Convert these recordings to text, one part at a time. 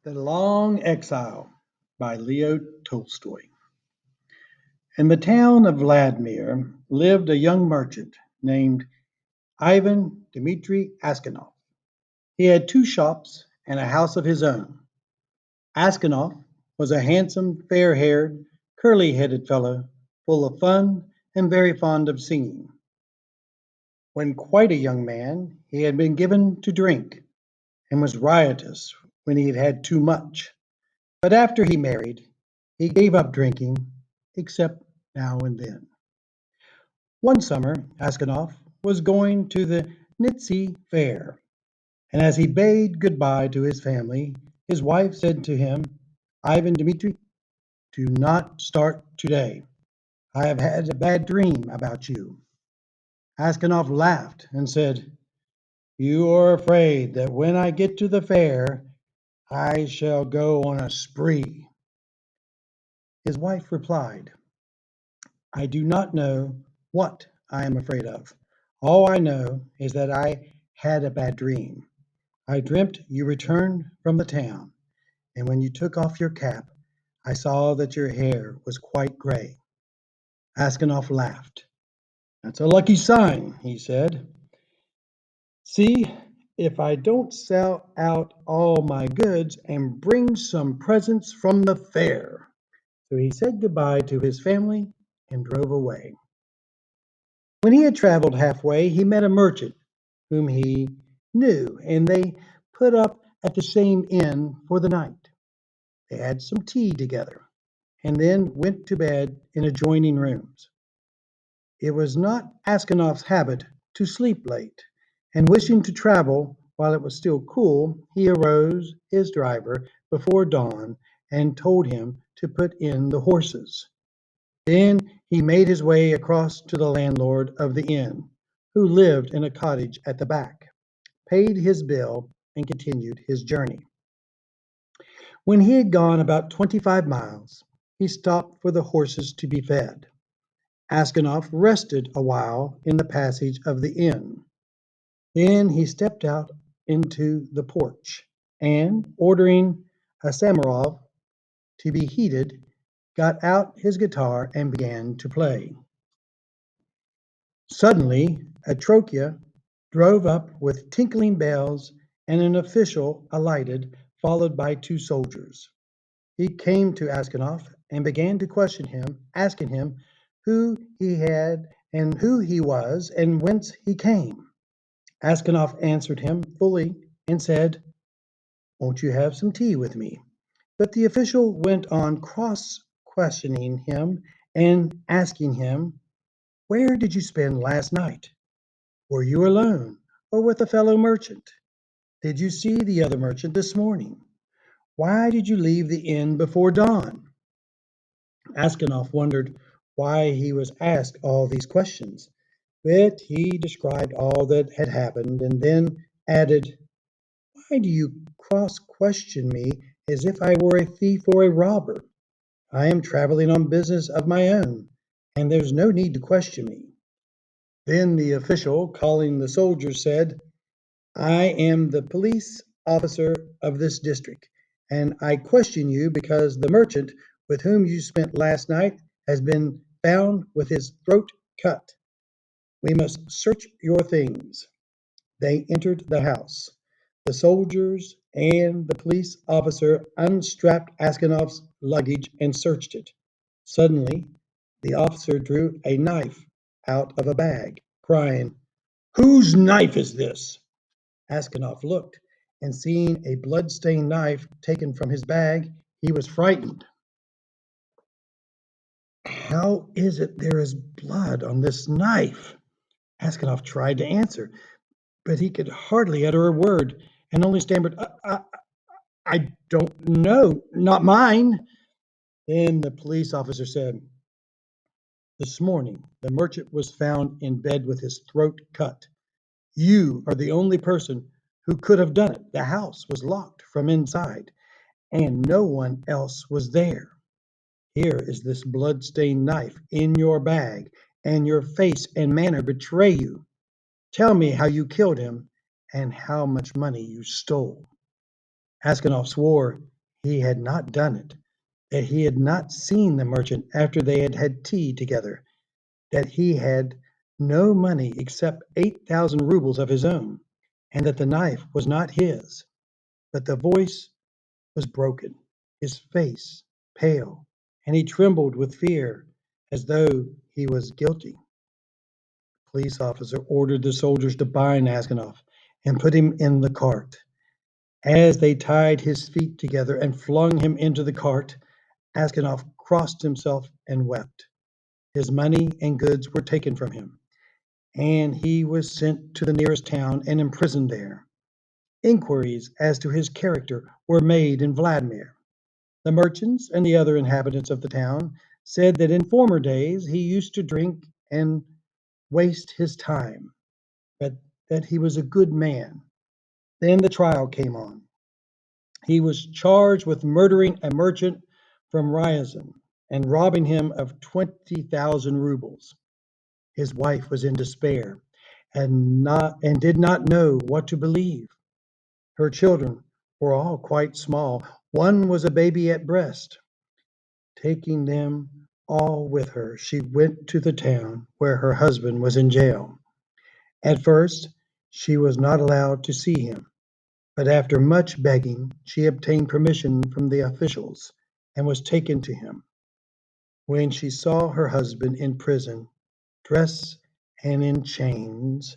The Long Exile by Leo Tolstoy. In the town of Vladimir lived a young merchant named Ivan Dmitri Askanov. He had two shops and a house of his own. Askanov was a handsome, fair-haired, curly-headed fellow, full of fun and very fond of singing. When quite a young man, he had been given to drink and was riotous when he had had too much. But after he married, he gave up drinking, except now and then. One summer, Askanov was going to the Nitsy fair, and as he bade goodbye to his family, his wife said to him, Ivan Dmitri, do not start today. I have had a bad dream about you. Askanov laughed and said, you are afraid that when I get to the fair, I shall go on a spree. His wife replied, I do not know what I am afraid of. All I know is that I had a bad dream. I dreamt you returned from the town, and when you took off your cap, I saw that your hair was quite gray. Askanov laughed. That's a lucky sign, he said. See if I don't sell out all my goods and bring some presents from the fair. So he said goodbye to his family and drove away. When he had traveled halfway, he met a merchant whom he knew, and they put up at the same inn for the night. They had some tea together, and then went to bed in adjoining rooms. It was not Askanov's habit to sleep late, and wishing to travel while it was still cool, he arose his driver before dawn and told him to put in the horses. Then he made his way across to the landlord of the inn, who lived in a cottage at the back, paid his bill, and continued his journey. When he had gone about 25 miles, he stopped for the horses to be fed. Askanov rested a while in the passage of the inn. Then he stepped out into the porch and, ordering a samovar to be heated, got out his guitar and began to play. Suddenly, a troika drove up with tinkling bells, and an official alighted, followed by two soldiers. He came to Askanov and began to question him, asking him who he had and who he was and whence he came. Askanov answered him fully and said, won't you have some tea with me? But the official went on cross-questioning him and asking him, where did you spend last night? Were you alone or with a fellow merchant? Did you see the other merchant this morning? Why did you leave the inn before dawn? Askanov wondered why he was asked all these questions, but he described all that had happened and then added, why do you cross-question me as if I were a thief or a robber? I am traveling on business of my own, and there's no need to question me. Then the official, calling the soldiers, said, I am the police officer of this district, and I question you because the merchant with whom you spent last night has been found with his throat cut. We must search your things. They entered the house. The soldiers and the police officer unstrapped Askanov's luggage and searched it. Suddenly, the officer drew a knife out of a bag, crying, whose knife is this? Askanov looked, and seeing a blood-stained knife taken from his bag, he was frightened. How is it there is blood on this knife? Askanov tried to answer, but he could hardly utter a word, and only stammered, I don't know, not mine. Then the police officer said, this morning, the merchant was found in bed with his throat cut. You are the only person who could have done it. The house was locked from inside, and no one else was there. Here is this blood-stained knife in your bag, and your face and manner betray you. Tell me how you killed him and how much money you stole. Askanov swore he had not done it, that he had not seen the merchant after they had had tea together, that he had no money except 8,000 rubles of his own, and that the knife was not his. But the voice was broken, his face pale, and he trembled with fear as though he was guilty. The police officer ordered the soldiers to bind Asganoff and put him in the cart. As they tied his feet together and flung him into the cart, Asganoff crossed himself and wept. His money and goods were taken from him, and he was sent to the nearest town and imprisoned there. Inquiries as to his character were made in Vladimir. The merchants and the other inhabitants of the town said that in former days he used to drink and waste his time, but that he was a good man. Then the trial came on. He was charged with murdering a merchant from Ryazan and robbing him of 20,000 rubles. His wife was in despair and did not know what to believe. Her children were all quite small. One was a baby at breast. Taking them all with her, she went to the town where her husband was in jail. At first, she was not allowed to see him, but after much begging, she obtained permission from the officials and was taken to him. When she saw her husband in prison, dressed and in chains,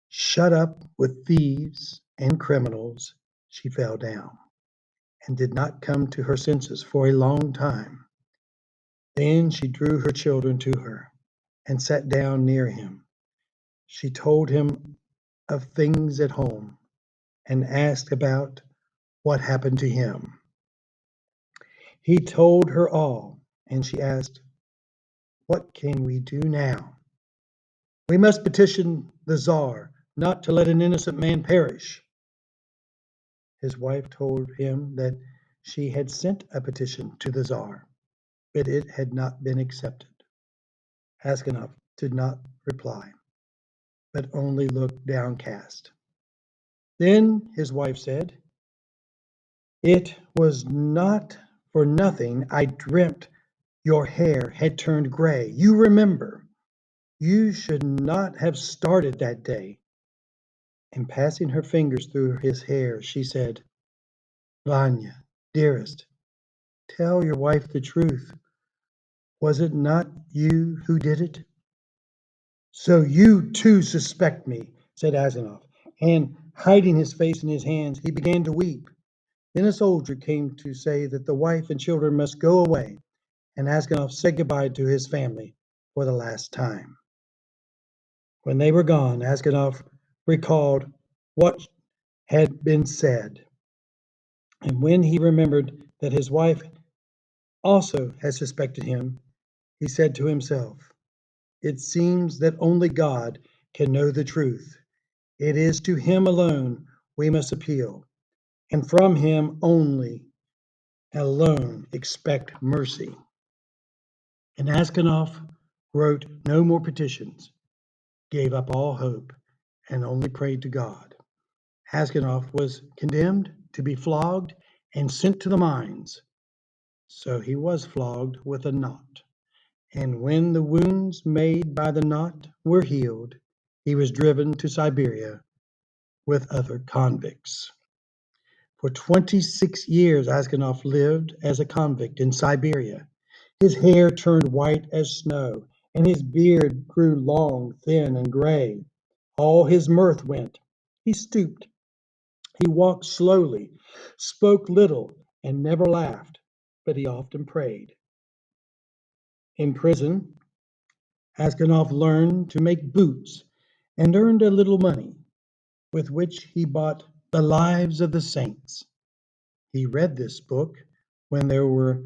shut up with thieves and criminals, she fell down and did not come to her senses for a long time. Then she drew her children to her and sat down near him. She told him of things at home and asked about what happened to him. He told her all, and she asked, "What can we do now?" "We must petition the Czar not to let an innocent man perish." His wife told him that she had sent a petition to the Czar, but it had not been accepted. Askanov did not reply, but only looked downcast. Then his wife said, "It was not for nothing I dreamt your hair had turned gray. You remember. You should not have started that day." And passing her fingers through his hair, she said, "Vanya, dearest, tell your wife the truth. Was it not you who did it?" "So you too suspect me," said Azanov, and hiding his face in his hands, he began to weep. Then a soldier came to say that the wife and children must go away, and Askanov said goodbye to his family for the last time. When they were gone, Askanov recalled what had been said, and when he remembered that his wife also had suspected him, he said to himself, "It seems that only God can know the truth. It is to him alone we must appeal, and from him only alone expect mercy." And Askanov wrote no more petitions, gave up all hope, and only prayed to God. Askanov was condemned to be flogged and sent to the mines. So he was flogged with a knot. And when the wounds made by the knot were healed, he was driven to Siberia with other convicts. For 26 years, Askanov lived as a convict in Siberia. His hair turned white as snow, and his beard grew long, thin, and gray. All his mirth went. He stooped. He walked slowly, spoke little, and never laughed, but he often prayed. In prison, Askanov learned to make boots and earned a little money, with which he bought The Lives of the Saints. He read this book when there were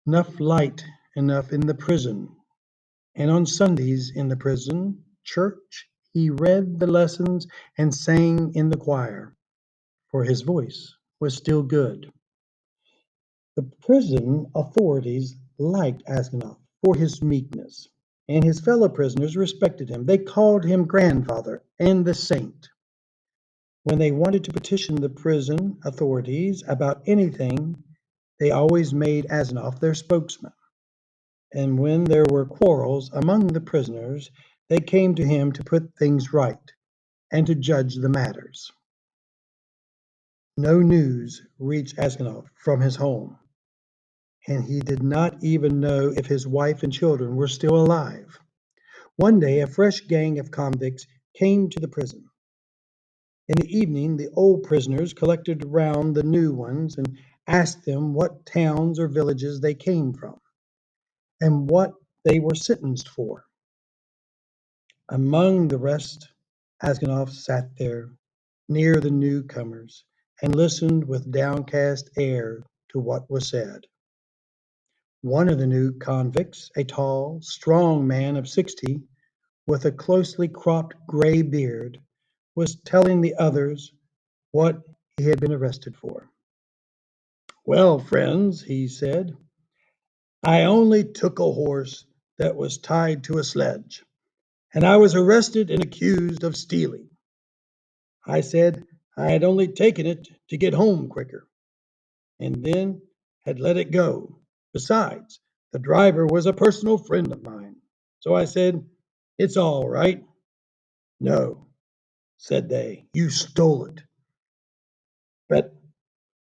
enough light enough in the prison, and on Sundays in the prison church he read the lessons and sang in the choir, for his voice was still good. The prison authorities liked Askanov for his meekness, and his fellow prisoners respected him. They called him grandfather and the saint. When they wanted to petition the prison authorities about anything, They always made Asenov their spokesman, and when there were quarrels among the prisoners, they came to him to put things right and to judge the matters. No news reached Askanov from his home, and he did not even know if his wife and children were still alive. One day, a fresh gang of convicts came to the prison. In the evening, the old prisoners collected around the new ones and asked them what towns or villages they came from and what they were sentenced for. Among the rest, Askanov sat there near the newcomers and listened with downcast air to what was said. One of the new convicts, a tall, strong man of 60, with a closely cropped gray beard, was telling the others what he had been arrested for. Well, friends, he said, I only took a horse that was tied to a sledge, and I was arrested and accused of stealing. I said I had only taken it to get home quicker, and then had let it go. Besides, the driver was a personal friend of mine. So I said, it's all right. No, said they, you stole it. But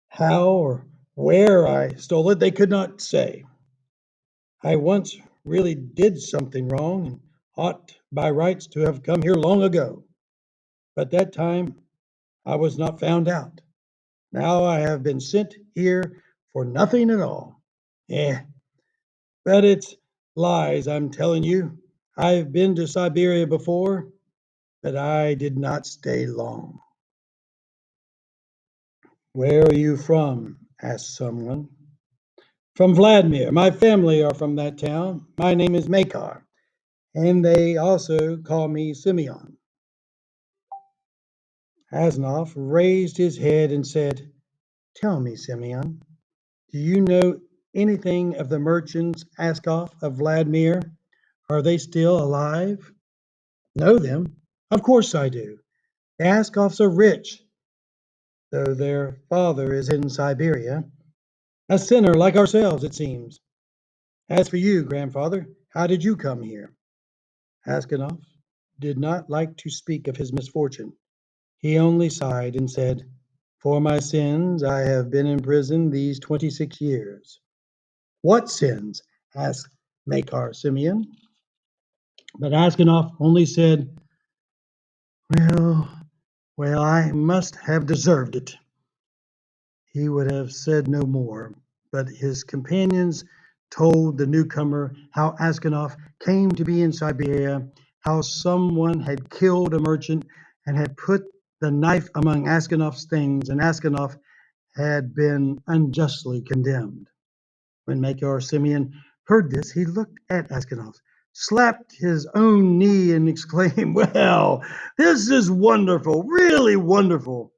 how or where I stole it, they could not say. I once really did something wrong and ought by rights to have come here long ago. But that time I was not found out. Now I have been sent here for nothing at all. Eh, but it's lies, I'm telling you. I've been to Siberia before, but I did not stay long. Where are you from? Asked someone. From Vladimir. My family are from that town. My name is Makar, and they also call me Simeon. Asnov raised his head and said, tell me, Simeon, do you know anything of the merchants Askov of Vladimir? Are they still alive? Know them? Of course I do. The Askovs are rich, though their father is in Siberia. A sinner like ourselves, it seems. As for you, grandfather, how did you come here? Askanov did not like to speak of his misfortune. He only sighed and said, for my sins I have been in prison these 26 years. What sins? Asked Makar Simeon. But Askanov only said, well, well, I must have deserved it. He would have said no more, but his companions told the newcomer how Askanov came to be in Siberia, how someone had killed a merchant and had put the knife among Askanov's things, and Askanov had been unjustly condemned. When Makar Simeon heard this, he looked at Askanov, slapped his own knee, and exclaimed, well, this is wonderful, really wonderful.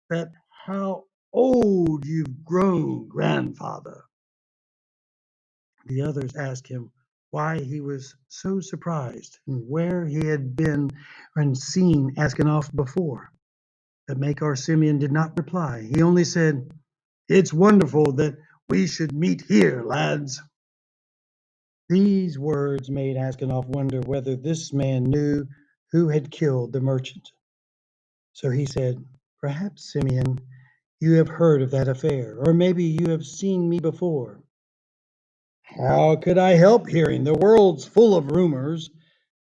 But how old you've grown, grandfather. The others asked him why he was so surprised and where he had been and seen Askanov before. But Makar Simeon did not reply. He only said, it's wonderful that we should meet here, lads. These words made Askanov wonder whether this man knew who had killed the merchant. So he said, perhaps, Simeon, you have heard of that affair, or maybe you have seen me before. How could I help hearing? The world's full of rumors,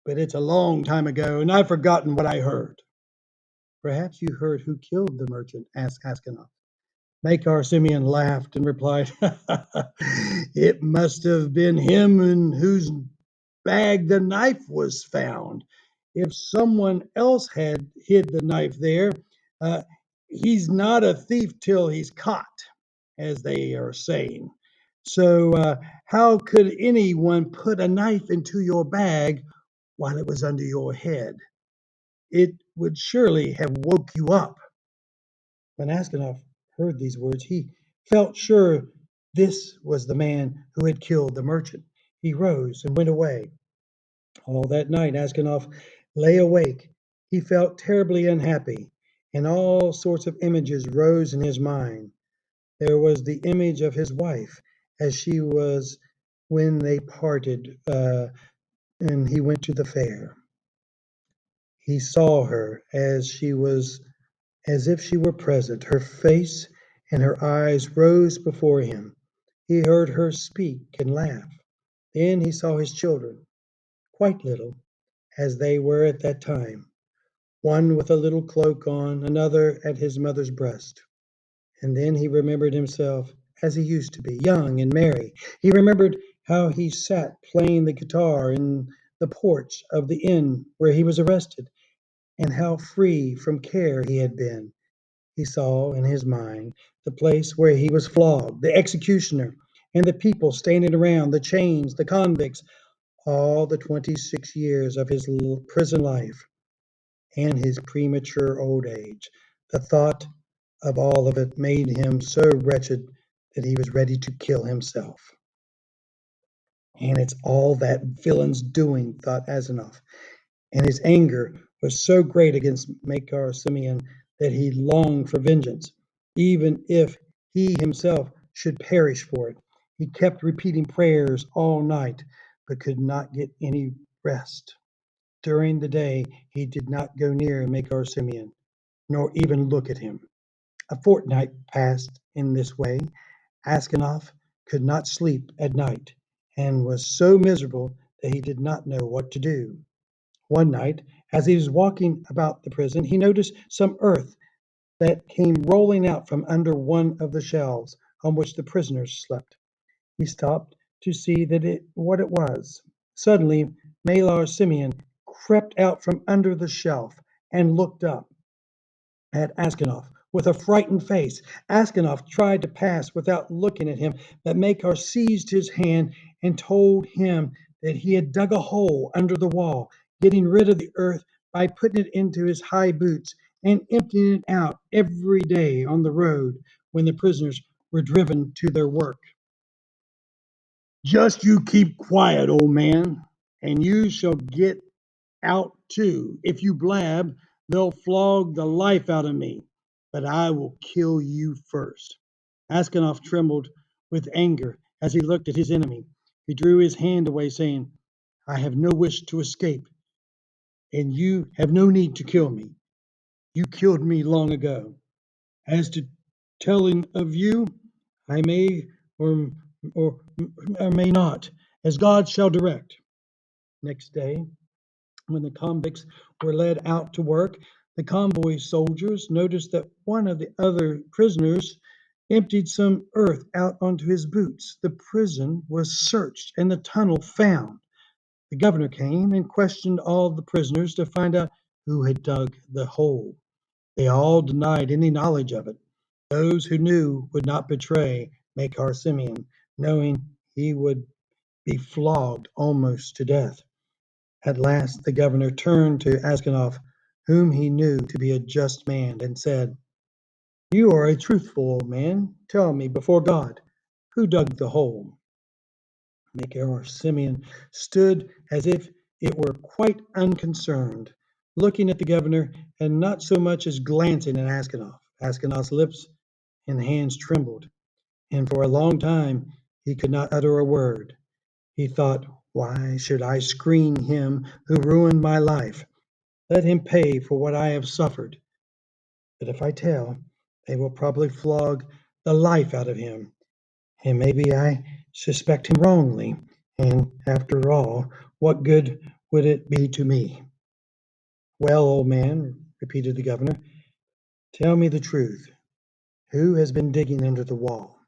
but it's a long time ago, and I've forgotten what I heard. Perhaps you heard who killed the merchant, asked Askanov. Makar Simeon laughed and replied, it must have been him in whose bag the knife was found. If someone else had hid the knife there, uh, he's not a thief till he's caught, as they are saying. So, how could anyone put a knife into your bag while it was under your head? It would surely have woke you up. When Askanov heard these words, he felt sure this was the man who had killed the merchant. He rose and went away. All that night, Askanov lay awake. He felt terribly unhappy, and all sorts of images rose in his mind. there was the image of his wife as she was when they parted and he went to the fair. He saw her as she was, as if she were present. Her face and her eyes rose before him. He heard her speak and laugh. Then he saw his children, quite little, as they were at that time, one with a little cloak on, another at his mother's breast. And then he remembered himself as he used to be, young and merry. He remembered how he sat playing the guitar in the porch of the inn where he was arrested, and how free from care he had been. He saw in his mind the place where he was flogged, the executioner, and the people standing around, the chains, the convicts, all the 26 years of his prison life and his premature old age. The thought of all of it made him so wretched that he was ready to kill himself. And it's all that villain's doing, thought Asenov. And his anger was so great against Makar Simeon that he longed for vengeance, even if he himself should perish for it. He kept repeating prayers all night, but could not get any rest. During the day, he did not go near Makar Simeon, nor even look at him. A fortnight passed in this way. Askanov could not sleep at night, and was so miserable that he did not know what to do. One night, as he was walking about the prison, he noticed some earth that came rolling out from under one of the shelves on which the prisoners slept. He stopped to see what it was. Suddenly, Malar Simeon crept out from under the shelf and looked up at Askanov with a frightened face. Askanov tried to pass without looking at him, but Makar seized his hand and told him that he had dug a hole under the wall, getting rid of the earth by putting it into his high boots and emptying it out every day on the road when the prisoners were driven to their work. Just you keep quiet, old man, and you shall get out too. If you blab, they'll flog the life out of me, but I will kill you first. Askanov trembled with anger as he looked at his enemy. He drew his hand away, saying, I have no wish to escape, and you have no need to kill me. You killed me long ago. As to telling of you, I may or, or, or may not, as God shall direct. Next day, when the convicts were led out to work, the convoy soldiers noticed that one of the other prisoners emptied some earth out onto his boots. The prison was searched and the tunnel found. The governor came and questioned all the prisoners to find out who had dug the hole. They all denied any knowledge of it. Those who knew would not betray Makar Simeon, knowing he would be flogged almost to death. At last the governor turned to Askanov, whom he knew to be a just man, and said, You are a truthful man. Tell me before God, who dug the hole? Makar Simeon stood as if it were quite unconcerned, looking at the governor and not so much as glancing at Askanov. Askanov's lips and hands trembled, and for a long time he could not utter a word. He thought, Why should I screen him who ruined my life? Let him pay for what I have suffered. But if I tell, they will probably flog the life out of him, and maybe I suspect him wrongly. And after all, what good would it be to me? Well, old man, repeated the governor, tell me the truth. Who has been digging under the wall?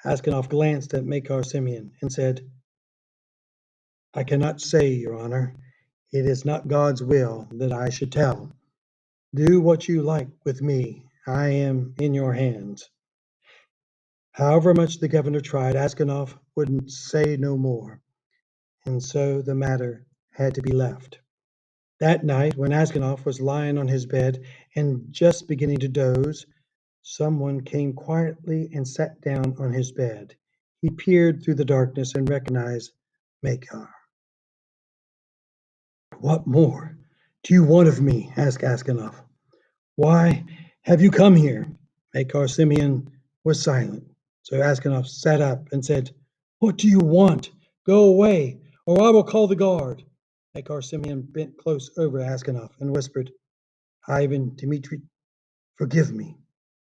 Askanov glanced at Makar Simeon and said, I cannot say, Your Honor. It is not God's will that I should tell. Do what you like with me. I am in your hands. However much the governor tried, Askanov wouldn't say no more, and so the matter had to be left. That night, when Askanov was lying on his bed and just beginning to doze, someone came quietly and sat down on his bed. He peered through the darkness and recognized Makar. What more do you want of me? Asked Askanov. Why have you come here? Makar Simeon was silent. So Askinoff sat up and said, "What do you want? Go away, or I will call the guard." Makar Simeon bent close over Askinoff and whispered, "Ivan Dmitri, forgive me."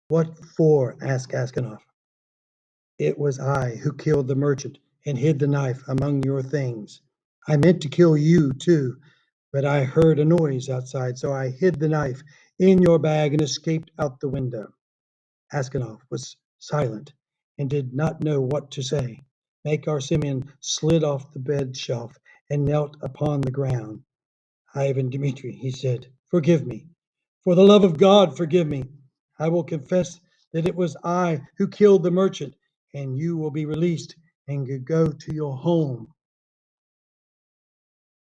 "What for?" asked Askinoff. "It was I who killed the merchant and hid the knife among your things. I meant to kill you, too, but I heard a noise outside, so I hid the knife in your bag and escaped out the window." Askanov was silent and did not know what to say. Makar Simeon slid off the bed shelf and knelt upon the ground. "Ivan Dmitri," he said, "forgive me. For the love of God, forgive me. I will confess that it was I who killed the merchant, and you will be released and can go to your home."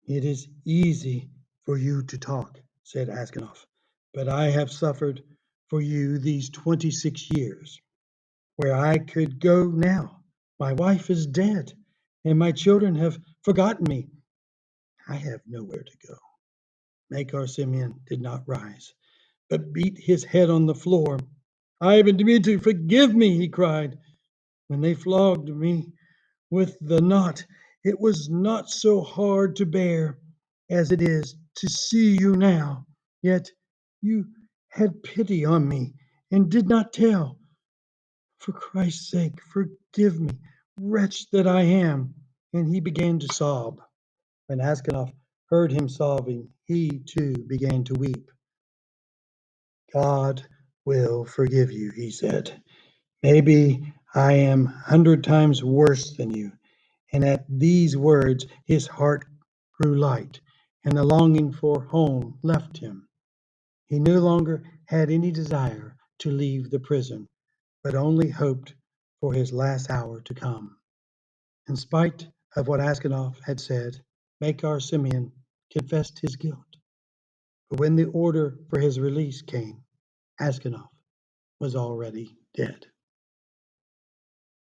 "It is easy for you to talk," said Askanov, "but I have suffered for you these 26 years. Where I could go now? My wife is dead, and my children have forgotten me. I have nowhere to go." Makar Simeon did not rise, but beat his head on the floor. "Ivan Dmitri, forgive me," he cried. "When they flogged me with the knot, it was not so hard to bear as it is to see you now. Yet you had pity on me and did not tell. For Christ's sake, forgive me, wretch that I am." And he began to sob. When Askanov heard him sobbing, he too began to weep. "God will forgive you," he said. "Maybe I am 100 times worse than you." And at these words, his heart grew light, and the longing for home left him. He no longer had any desire to leave the prison, but only hoped for his last hour to come. In spite of what Askanov had said, Makar Simeon confessed his guilt. But when the order for his release came, Askanov was already dead.